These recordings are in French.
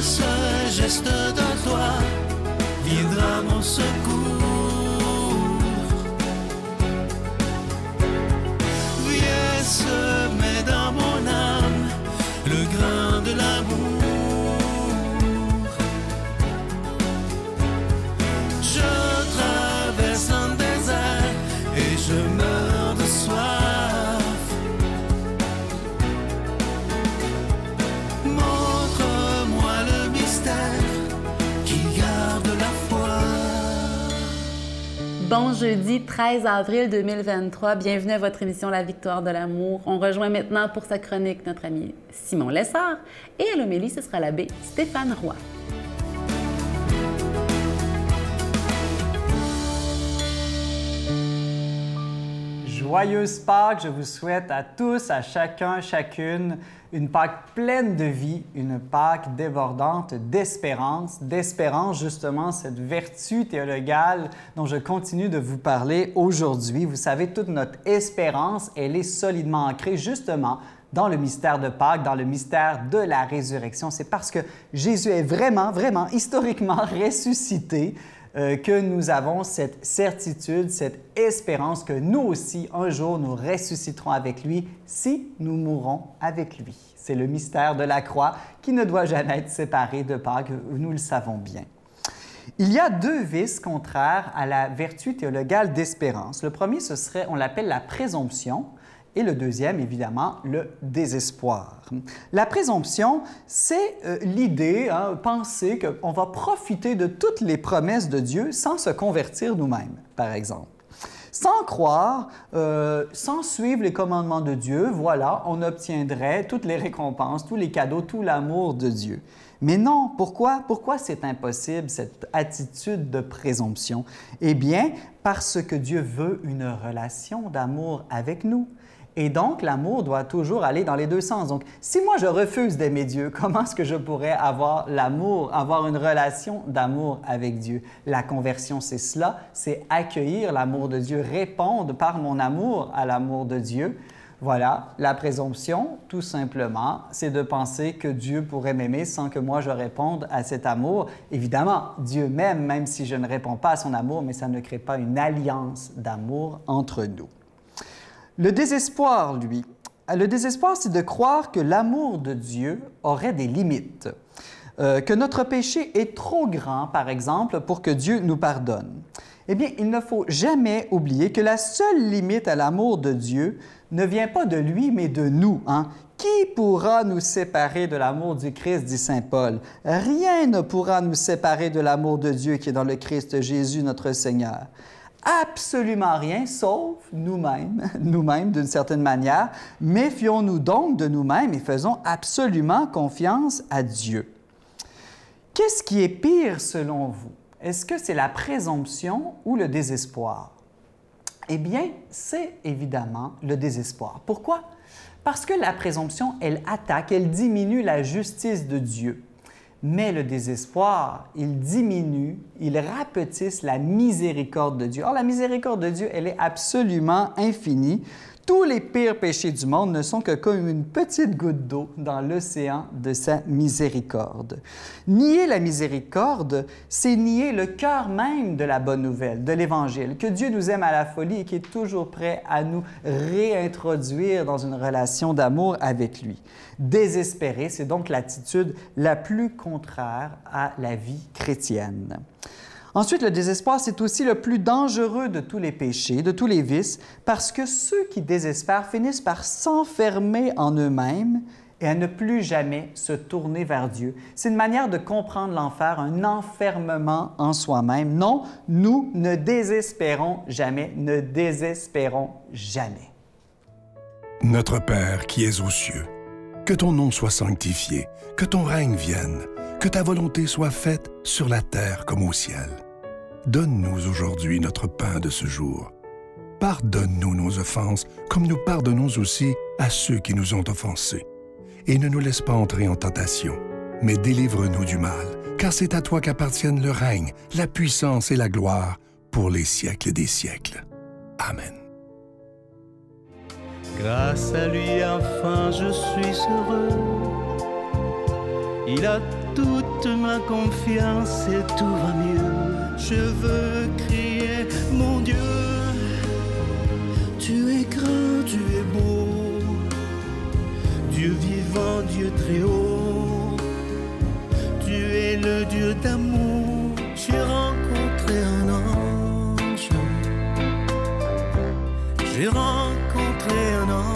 seul geste de toi viendra mon secours. Viens semer dans mon âme le grain de l'amour. Je traverse un désert et je meurs de soif. Montre-moi le mystère qui garde la foi. Bon jeudi 13 avril 2023, bienvenue à votre émission La Victoire de l'amour. On rejoint maintenant pour sa chronique notre ami Simon Lessard et à l'homélie, ce sera l'abbé Stéphane Roy. Joyeuse Pâques, je vous souhaite à tous, à chacun, chacune, une Pâques pleine de vie, une Pâques débordante d'espérance, justement, cette vertu théologale dont je continue de vous parler aujourd'hui. Vous savez, toute notre espérance, elle est solidement ancrée justement dans le mystère de Pâques, dans le mystère de la résurrection. C'est parce que Jésus est vraiment, historiquement ressuscité que nous avons cette certitude, cette espérance que nous aussi, un jour, nous ressusciterons avec lui si nous mourrons avec lui. C'est le mystère de la croix qui ne doit jamais être séparé de Pâques, nous le savons bien. Il y a deux vices contraires à la vertu théologale d'espérance. Le premier, ce serait, on l'appelle la présomption, et le deuxième, évidemment, le désespoir. La présomption, c'est l'idée, penser qu'on va profiter de toutes les promesses de Dieu sans se convertir nous-mêmes, par exemple. Sans croire, sans suivre les commandements de Dieu, voilà, on obtiendrait toutes les récompenses, tous les cadeaux, tout l'amour de Dieu. Mais non, pourquoi? Pourquoi c'est impossible, cette attitude de présomption? Eh bien, parce que Dieu veut une relation d'amour avec nous. Et donc, l'amour doit toujours aller dans les deux sens. Donc, si moi, je refuse d'aimer Dieu, comment est-ce que je pourrais avoir l'amour, avoir une relation d'amour avec Dieu? La conversion, c'est cela, c'est accueillir l'amour de Dieu, répondre par mon amour à l'amour de Dieu. Voilà, la présomption, tout simplement, c'est de penser que Dieu pourrait m'aimer sans que moi je réponde à cet amour. Évidemment, Dieu m'aime, même si je ne réponds pas à son amour, mais ça ne crée pas une alliance d'amour entre nous. Le désespoir, lui, c'est de croire que l'amour de Dieu aurait des limites, que notre péché est trop grand, par exemple, pour que Dieu nous pardonne. Eh bien, il ne faut jamais oublier que la seule limite à l'amour de Dieu ne vient pas de lui, mais de nous. Qui pourra nous séparer de l'amour du Christ, dit saint Paul? Rien ne pourra nous séparer de l'amour de Dieu qui est dans le Christ Jésus, notre Seigneur. Absolument rien, sauf nous-mêmes d'une certaine manière. Méfions-nous donc de nous-mêmes et faisons absolument confiance à Dieu. Qu'est-ce qui est pire selon vous? Est-ce que c'est la présomption ou le désespoir? Eh bien, c'est évidemment le désespoir. Pourquoi? Parce que la présomption, elle attaque, elle diminue la justice de Dieu. Mais le désespoir, il diminue, il rapetisse la miséricorde de Dieu. Or, la miséricorde de Dieu, elle est absolument infinie. Tous les pires péchés du monde ne sont que comme une petite goutte d'eau dans l'océan de sa miséricorde. Nier la miséricorde, c'est nier le cœur même de la bonne nouvelle, de l'Évangile, que Dieu nous aime à la folie et qui est toujours prêt à nous réintroduire dans une relation d'amour avec lui. Désespérer, c'est donc l'attitude la plus contraire à la vie chrétienne. Ensuite, le désespoir, c'est aussi le plus dangereux de tous les péchés, de tous les vices, parce que ceux qui désespèrent finissent par s'enfermer en eux-mêmes et à ne plus jamais se tourner vers Dieu. C'est une manière de comprendre l'enfer, un enfermement en soi-même. Non, nous ne désespérons jamais, ne désespérons jamais. Notre Père qui es aux cieux, que ton nom soit sanctifié, que ton règne vienne, que ta volonté soit faite sur la terre comme au ciel. Donne-nous aujourd'hui notre pain de ce jour. Pardonne-nous nos offenses, comme nous pardonnons aussi à ceux qui nous ont offensés. Et ne nous laisse pas entrer en tentation, mais délivre-nous du mal, car c'est à toi qu'appartiennent le règne, la puissance et la gloire pour les siècles des siècles. Amen. Grâce à lui, enfin, je suis heureux. Il a toute ma confiance et tout va mieux. Je veux crier, mon Dieu, tu es grand, tu es beau, Dieu vivant, Dieu très haut, tu es le Dieu d'amour. J'ai rencontré un ange, j'ai rencontré un ange.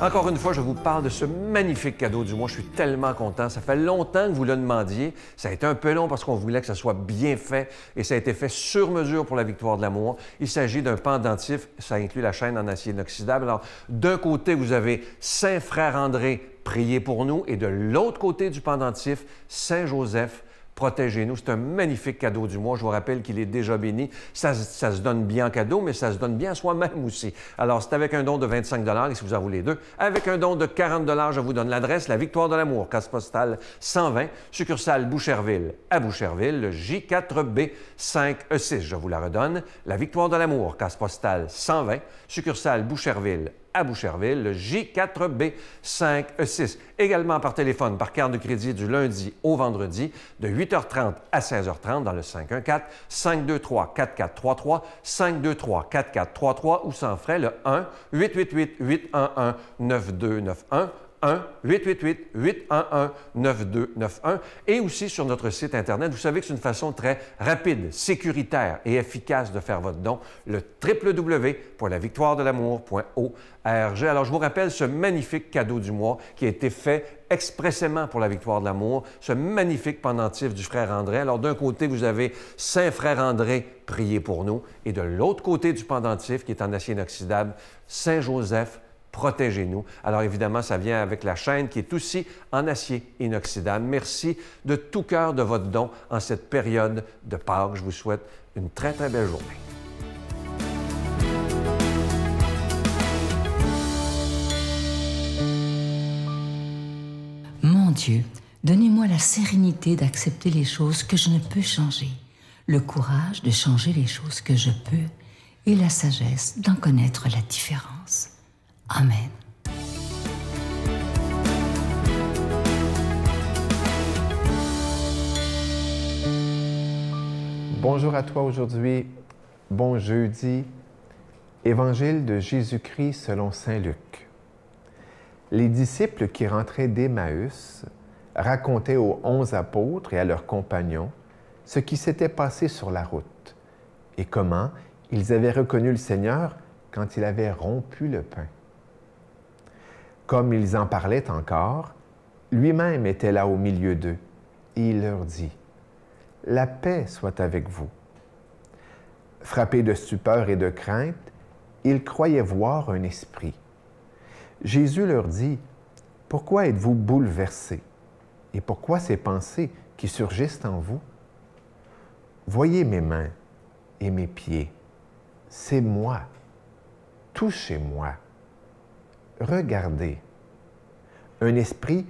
Encore une fois, je vous parle de ce magnifique cadeau du mois. Je suis tellement content. Ça fait longtemps que vous le demandiez. Ça a été un peu long parce qu'on voulait que ça soit bien fait et ça a été fait sur mesure pour la Victoire de l'amour. Il s'agit d'un pendentif. Ça inclut la chaîne en acier inoxydable. Alors, d'un côté, vous avez Saint Frère André, priez pour nous. Et de l'autre côté du pendentif, Saint Joseph, protégez-nous. C'est un magnifique cadeau du mois. Je vous rappelle qu'il est déjà béni. Ça se donne bien en cadeau, mais ça se donne bien à soi-même aussi. Alors, c'est avec un don de 25 et si vous en voulez deux, avec un don de 40 je vous donne l'adresse, la Victoire de l'amour, case postale 120, succursale Boucherville à Boucherville, le J4B 5E6. Je vous la redonne, la Victoire de l'amour, case postale 120, succursale Boucherville à Boucherville, le J4B 5E6. Également par téléphone, par carte de crédit du lundi au vendredi, de 8h30 à 16h30 dans le 514-523-4433, 523-4433 ou sans frais le 1-888-811-9291, 1-888-811-9291 et aussi sur notre site Internet. Vous savez que c'est une façon très rapide, sécuritaire et efficace de faire votre don, le www.lavictoiredelamour.org. Alors, je vous rappelle ce magnifique cadeau du mois qui a été fait expressément pour la Victoire de l'amour, ce magnifique pendentif du frère André. Alors, d'un côté, vous avez Saint Frère André, priez pour nous, et de l'autre côté du pendentif, qui est en acier inoxydable, Saint Joseph, protégez-nous. Alors évidemment, ça vient avec la chaîne qui est aussi en acier inoxydable. Merci de tout cœur de votre don en cette période de Pâques. Je vous souhaite une très, très belle journée. Mon Dieu, donnez-moi la sérénité d'accepter les choses que je ne peux changer, le courage de changer les choses que je peux et la sagesse d'en connaître la différence. Amen. Bonjour à toi aujourd'hui, bon jeudi, Évangile de Jésus-Christ selon saint Luc. Les disciples qui rentraient d'Emmaüs racontaient aux 11 apôtres et à leurs compagnons ce qui s'était passé sur la route et comment ils avaient reconnu le Seigneur quand il avait rompu le pain. Comme ils en parlaient encore, lui-même était là au milieu d'eux, et il leur dit, « La paix soit avec vous. » Frappés de stupeur et de crainte, ils croyaient voir un esprit. Jésus leur dit, « Pourquoi êtes-vous bouleversés? Et pourquoi ces pensées qui surgissent en vous? Voyez mes mains et mes pieds. C'est moi. Touchez-moi. Regardez. Un esprit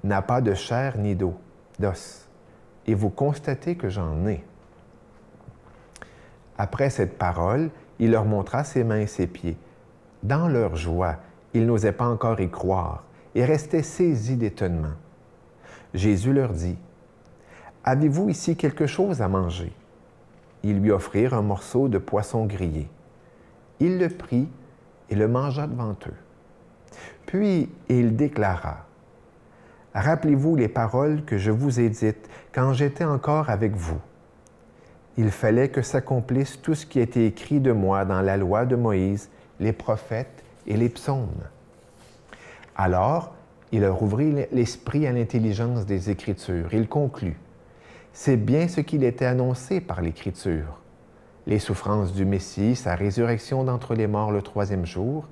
n'a pas de chair ni d'os, et vous constatez que j'en ai. » Après cette parole, il leur montra ses mains et ses pieds. Dans leur joie, ils n'osaient pas encore y croire et restaient saisis d'étonnement. Jésus leur dit, « Avez-vous ici quelque chose à manger? » Ils lui offrirent un morceau de poisson grillé. Il le prit et le mangea devant eux. Puis il déclara, « Rappelez-vous les paroles que je vous ai dites quand j'étais encore avec vous. Il fallait que s'accomplisse tout ce qui a été écrit de moi dans la loi de Moïse, les prophètes et les psaumes. » Alors, il leur ouvrit l'esprit à l'intelligence des Écritures. Il conclut, « C'est bien ce qu'il était annoncé par l'Écriture. Les souffrances du Messie, sa résurrection d'entre les morts le 3e jour,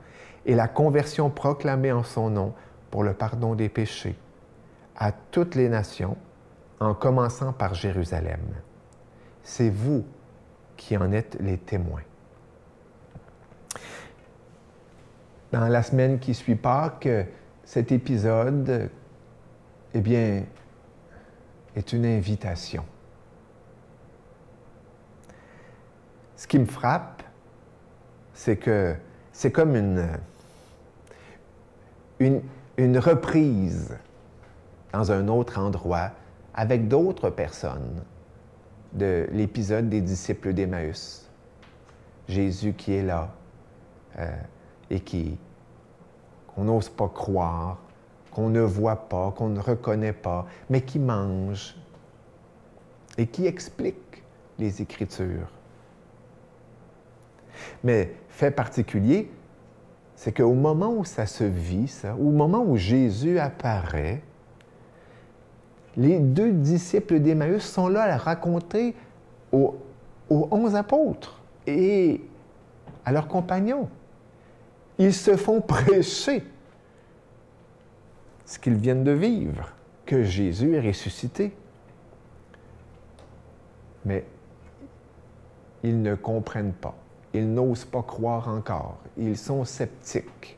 et la conversion proclamée en son nom pour le pardon des péchés, à toutes les nations, en commençant par Jérusalem. C'est vous qui en êtes les témoins. » Dans la semaine qui suit Pâques, cet épisode, eh bien, est une invitation. Ce qui me frappe, c'est que c'est comme une une reprise dans un autre endroit avec d'autres personnes de l'épisode des disciples d'Emmaüs. Jésus qui est là et qu'on n'ose pas croire, qu'on ne voit pas, qu'on ne reconnaît pas, mais qui mange et qui explique les Écritures. Mais fait particulier, c'est qu'au moment où ça se vit, ça, au moment où Jésus apparaît, les 2 disciples d'Emmaüs sont là à le raconter aux 11 apôtres et à leurs compagnons. Ils se font prêcher ce qu'ils viennent de vivre, que Jésus est ressuscité. Mais ils ne comprennent pas. Ils n'osent pas croire encore. Ils sont sceptiques.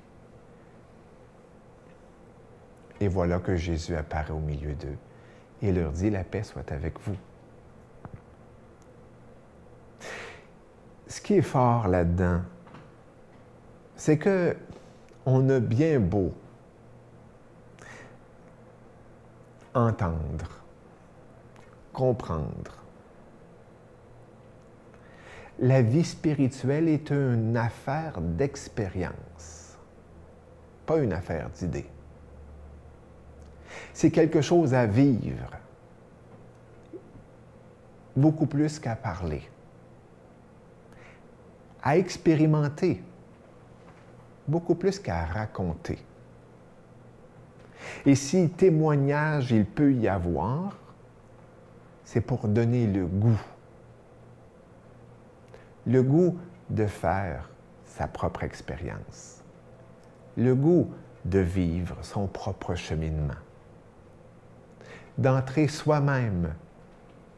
Et voilà que Jésus apparaît au milieu d'eux et leur dit « La paix soit avec vous ». Ce qui est fort là-dedans, c'est que on a bien beau entendre, comprendre. La vie spirituelle est une affaire d'expérience, pas une affaire d'idée. C'est quelque chose à vivre, beaucoup plus qu'à parler, à expérimenter, beaucoup plus qu'à raconter. Et si témoignage il peut y avoir, c'est pour donner le goût de faire sa propre expérience, le goût de vivre son propre cheminement, d'entrer soi-même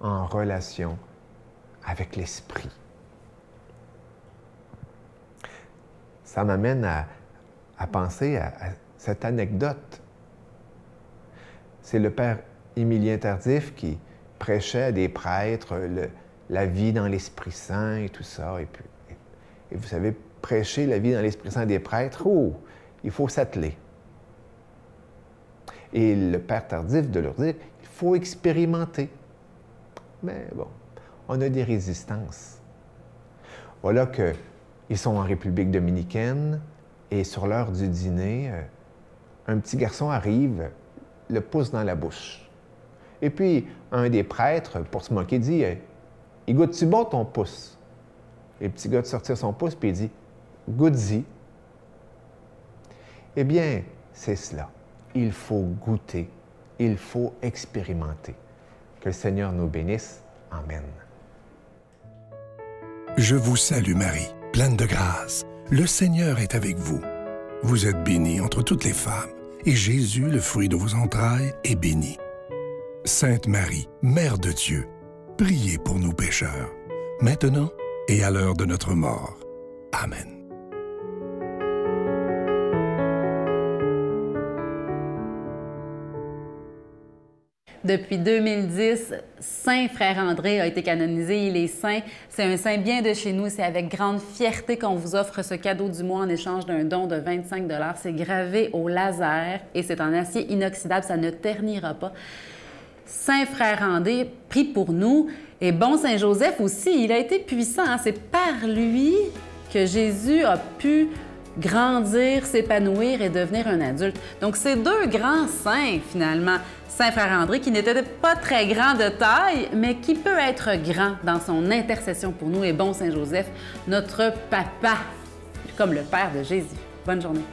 en relation avec l'Esprit. Ça m'amène à penser à cette anecdote. C'est le père Émilien Tardif qui prêchait à des prêtres la vie dans l'Esprit Saint et tout ça. Et vous savez, prêcher la vie dans l'Esprit Saint des prêtres, il faut s'atteler. Et le père Tardif de leur dire, il faut expérimenter. Mais bon, on a des résistances. Voilà qu'ils sont en République dominicaine et sur l'heure du dîner, un petit garçon arrive, le pouce dans la bouche. Et puis, un des prêtres, pour se moquer, dit « Il goûte-tu bon ton pouce? » Et le petit gars de sortir son pouce, puis il dit « Goûte-y. » Eh bien, c'est cela. Il faut goûter, il faut expérimenter. Que le Seigneur nous bénisse. Amen. Je vous salue Marie, pleine de grâce. Le Seigneur est avec vous. Vous êtes bénie entre toutes les femmes, et Jésus, le fruit de vos entrailles, est béni. Sainte Marie, Mère de Dieu, priez pour nous pécheurs, maintenant et à l'heure de notre mort. Amen. Depuis 2010, Saint Frère André a été canonisé. Il est saint. C'est un saint bien de chez nous. C'est avec grande fierté qu'on vous offre ce cadeau du mois en échange d'un don de 25 $. C'est gravé au laser et c'est en acier inoxydable. Ça ne ternira pas. Saint Frère André prie pour nous. Et bon Saint Joseph aussi, il a été puissant. Hein? C'est par lui que Jésus a pu grandir, s'épanouir et devenir un adulte. Donc, c'est 2 grands saints, finalement. Saint Frère André, qui n'était pas très grand de taille, mais qui peut être grand dans son intercession pour nous. Et bon Saint Joseph, notre papa, comme le Père de Jésus. Bonne journée.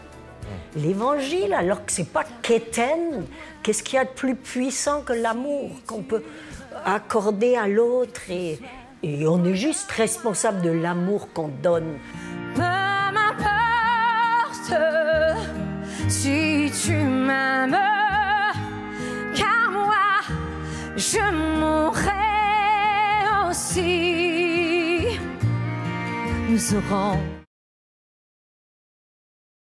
L'Évangile, alors que c'est pas quétaine, qu'est-ce qu'il y a de plus puissant que l'amour qu'on peut accorder à l'autre et on est juste responsable de l'amour qu'on donne. Peu m'importe si tu m'aimes, car moi je mourrai aussi. Nous aurons